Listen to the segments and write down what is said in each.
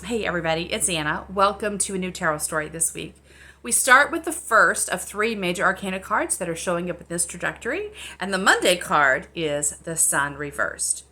Hey everybody, it's Anna. Welcome to a new tarot story this week. We start with the first of three major arcana cards that are showing up in this trajectory, and the Monday card is the Sun reversed.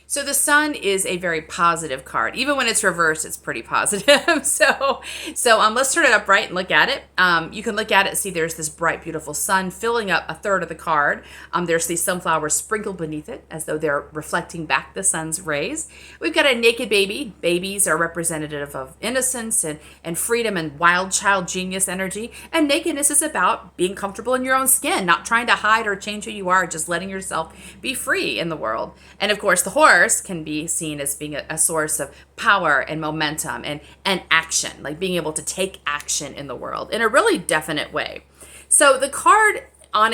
So the Sun is a very positive card. Even when it's reversed, it's pretty positive. So let's turn it upright and look at it. You can look at it, see there's this bright, beautiful sun filling up a third of the card. There's these sunflowers sprinkled beneath it as though they're reflecting back the sun's rays. We've got a naked baby. Babies are representative of innocence and freedom and wild child genius energy. And nakedness is about being comfortable in your own skin, not trying to hide or change who you are, just letting yourself be free in the world. And of course, the horse can be seen as being a source of power and momentum and action, like being able to take action in the world in a really definite way. So the card on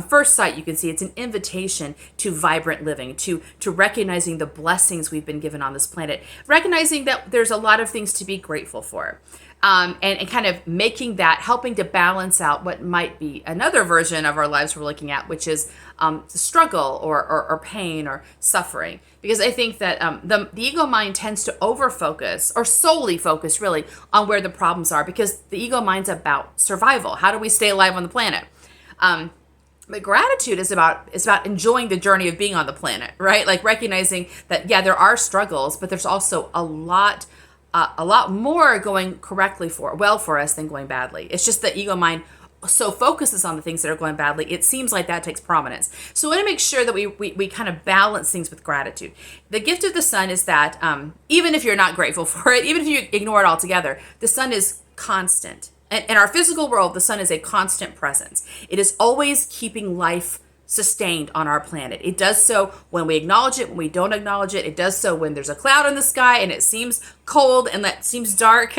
first sight, you can see it's an invitation to vibrant living, to recognizing the blessings we've been given on this planet, recognizing that there's a lot of things to be grateful for. And kind of making that, helping to balance out what might be another version of our lives we're looking at, which is struggle or pain or suffering. Because I think that the ego mind tends to over-focus or solely focus really on where the problems are, because the ego mind's about survival. How do we stay alive on the planet? But gratitude is about enjoying the journey of being on the planet, right? Like recognizing that, yeah, there are struggles, but there's also a lot more going for us than going badly. It's just the ego mind so focuses on the things that are going badly, it seems like that takes prominence. So we want to make sure that we kind of balance things with gratitude. The gift of the sun is that even if you're not grateful for it, even if you ignore it altogether, the sun is constant. And in our physical world, the sun is a constant presence. It is always keeping life sustained on our planet. It does so when we acknowledge it, when we don't acknowledge it. It does so when there's a cloud in the sky and it seems cold and that seems dark.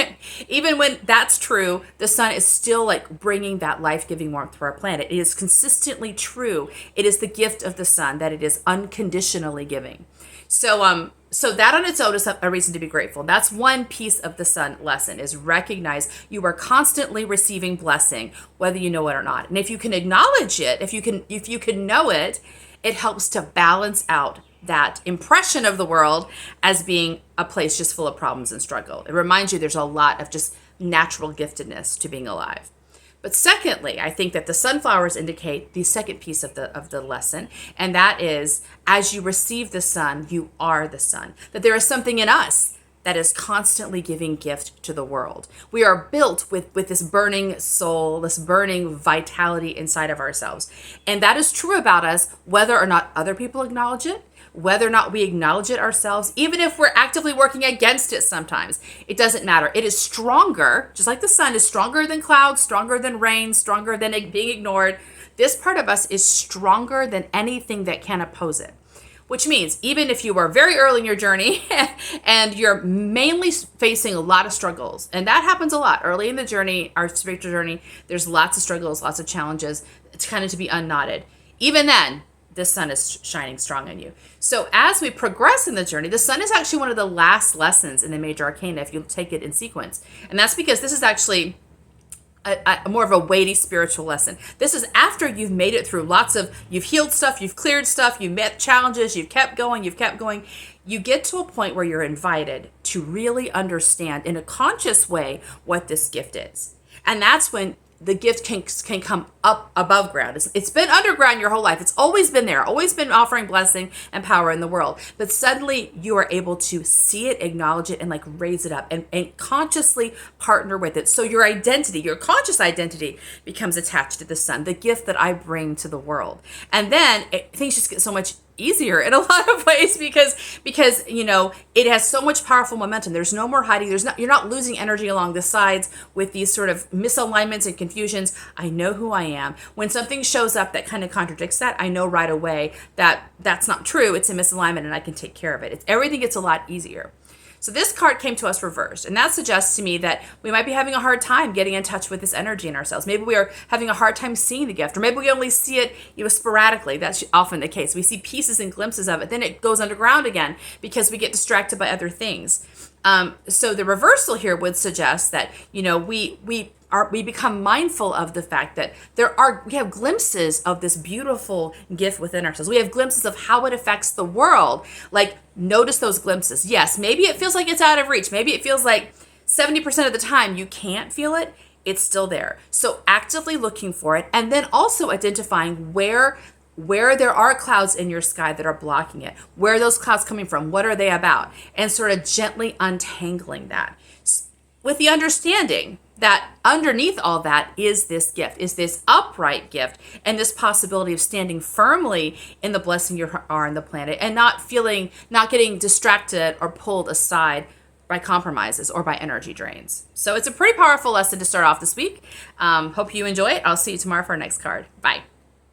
Even when that's true, the sun is still like bringing that life-giving warmth to our planet. It is consistently true. It is the gift of the sun that it is unconditionally giving. So that on its own is a reason to be grateful. That's one piece of the sun lesson, is recognize you are constantly receiving blessing, whether you know it or not. And if you can acknowledge it, if you can know it, it helps to balance out that impression of the world as being a place just full of problems and struggle. It reminds you there's a lot of just natural giftedness to being alive. But secondly, I think that the sunflowers indicate the second piece of the lesson, and that is, as you receive the sun, you are the sun. That there is something in us that is constantly giving gift to the world. We are built with this burning soul, this burning vitality inside of ourselves. And that is true about us, whether or not other people acknowledge it, whether or not we acknowledge it ourselves, even if we're actively working against it sometimes. It doesn't matter. It is stronger, just like the sun is stronger than clouds, stronger than rain, stronger than being ignored. This part of us is stronger than anything that can oppose it. Which means even if you are very early in your journey and you're mainly facing a lot of struggles, and that happens a lot early in the journey, our spiritual journey, there's lots of struggles, lots of challenges. It's kind of to be unknotted. Even then, the sun is shining strong on you. So as we progress in the journey, the sun is actually one of the last lessons in the major arcana if you take it in sequence. And that's because this is actually a more of a weighty spiritual lesson. This is after you've made it through you've healed stuff, you've cleared stuff, you've met challenges, you've kept going. You get to a point where you're invited to really understand in a conscious way what this gift is. And that's when the gift can come up above ground. It's been underground your whole life. It's always been there, always been offering blessing and power in the world. But suddenly you are able to see it, acknowledge it, and like raise it up and consciously partner with it. So your identity, your conscious identity becomes attached to the sun, the gift that I bring to the world. And then things just get so much easier in a lot of ways because it has so much powerful momentum. There's no more hiding. You're not losing energy along the sides with these sort of misalignments and confusions. I know who I am. When something shows up that kind of contradicts that, I know right away that that's not true. It's a misalignment and I can take care of it. Everything gets a lot easier. So this card came to us reversed, and that suggests to me that we might be having a hard time getting in touch with this energy in ourselves. Maybe we are having a hard time seeing the gift, or maybe we only see it, sporadically. That's often the case. We see pieces and glimpses of it, then it goes underground again because we get distracted by other things. So the reversal here would suggest that we we become mindful of the fact that we have glimpses of this beautiful gift within ourselves. We have glimpses of how it affects the world. Like, notice those glimpses. Yes, maybe it feels like it's out of reach. Maybe it feels like 70% of the time you can't feel it. It's still there. So actively looking for it, and then also identifying where there are clouds in your sky that are blocking it. Where are those clouds coming from? What are they about? And sort of gently untangling that, with the understanding that underneath all that is this gift, is this upright gift, and this possibility of standing firmly in the blessing you are on the planet, and not getting distracted or pulled aside by compromises or by energy drains. So it's a pretty powerful lesson to start off this week. Hope you enjoy it. I'll see you tomorrow for our next card. Bye.